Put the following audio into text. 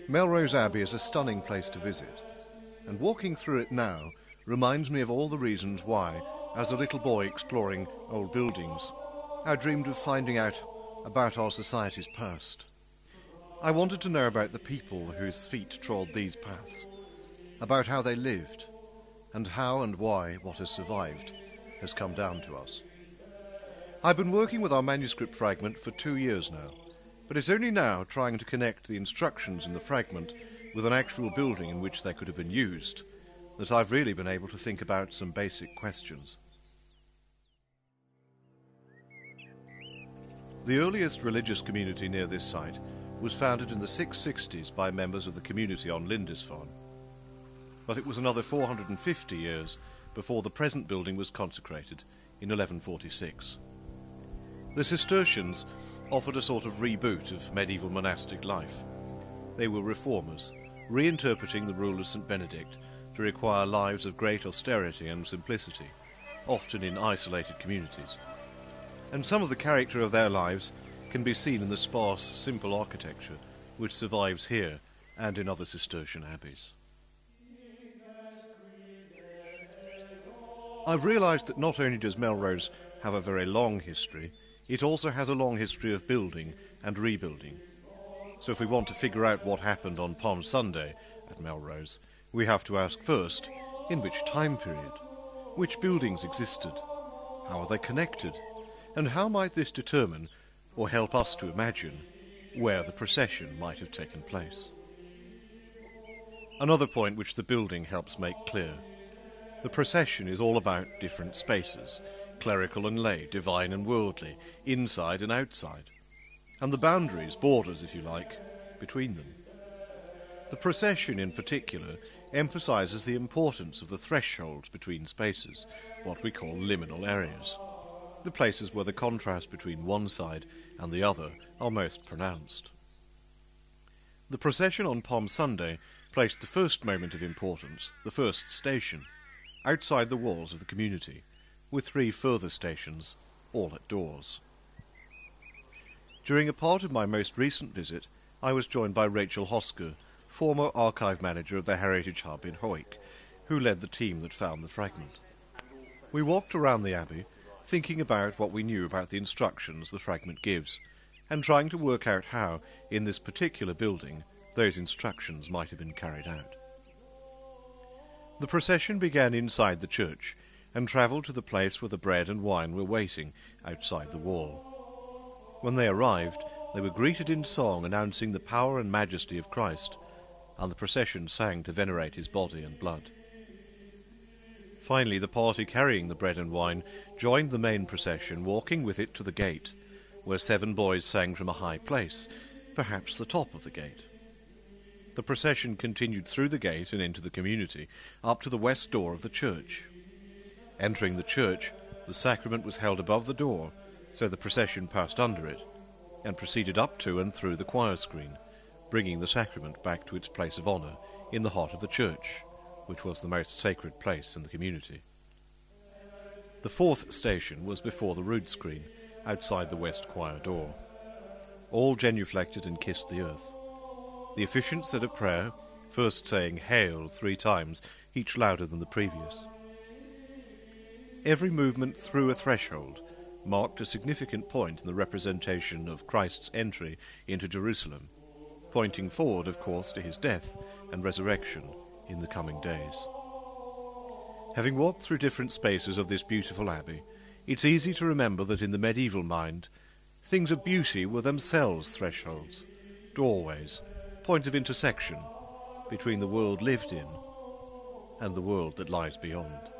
Melrose Abbey is a stunning place to visit, and walking through it now reminds me of all the reasons why, as a little boy exploring old buildings, I dreamed of finding out about our society's past. I wanted to know about the people whose feet trod these paths, about how they lived, and how and why what has survived has come down to us. I've been working with our manuscript fragment for 2 years now, but it's only now trying to connect the instructions in the fragment with an actual building in which they could have been used that I've really been able to think about some basic questions. The earliest religious community near this site was founded in the 660s by members of the community on Lindisfarne, but it was another 450 years before the present building was consecrated in 1146. The Cistercians offered a sort of reboot of medieval monastic life. They were reformers, reinterpreting the rule of St. Benedict to require lives of great austerity and simplicity, often in isolated communities. And some of the character of their lives can be seen in the sparse, simple architecture which survives here and in other Cistercian abbeys. I've realised that not only does Melrose have a very long history, it also has a long history of building and rebuilding. So if we want to figure out what happened on Palm Sunday at Melrose, we have to ask first, in which time period? Which buildings existed? How are they connected? And how might this determine, or help us to imagine, where the procession might have taken place? Another point which the building helps make clear. The procession is all about different spaces, clerical and lay, divine and worldly, inside and outside, and the boundaries, borders if you like, between them. The procession in particular emphasises the importance of the thresholds between spaces, what we call liminal areas, the places where the contrast between one side and the other are most pronounced. The procession on Palm Sunday placed the first moment of importance, the first station, outside the walls of the community, with 3 further stations, all at doors. During a part of my most recent visit, I was joined by Rachel Hosker, former archive manager of the Heritage Hub in Hawick, who led the team that found the fragment. We walked around the abbey, thinking about what we knew about the instructions the fragment gives, and trying to work out how, in this particular building, those instructions might have been carried out. The procession began inside the church, and travelled to the place where the bread and wine were waiting, outside the wall. When they arrived, they were greeted in song announcing the power and majesty of Christ, and the procession sang to venerate his body and blood. Finally, the party carrying the bread and wine joined the main procession, walking with it to the gate, where 7 boys sang from a high place, perhaps the top of the gate. The procession continued through the gate and into the community, up to the west door of the church. Entering the church, the sacrament was held above the door, so the procession passed under it, and proceeded up to and through the choir screen, bringing the sacrament back to its place of honour in the heart of the church, which was the most sacred place in the community. The 4th station was before the rood screen, outside the west choir door. All genuflected and kissed the earth. The officiant said a prayer, first saying "Hail" 3 times, each louder than the previous. Every movement through a threshold marked a significant point in the representation of Christ's entry into Jerusalem, pointing forward, of course, to his death and resurrection in the coming days. Having walked through different spaces of this beautiful abbey, it's easy to remember that in the medieval mind, things of beauty were themselves thresholds, doorways, point of intersection between the world lived in and the world that lies beyond.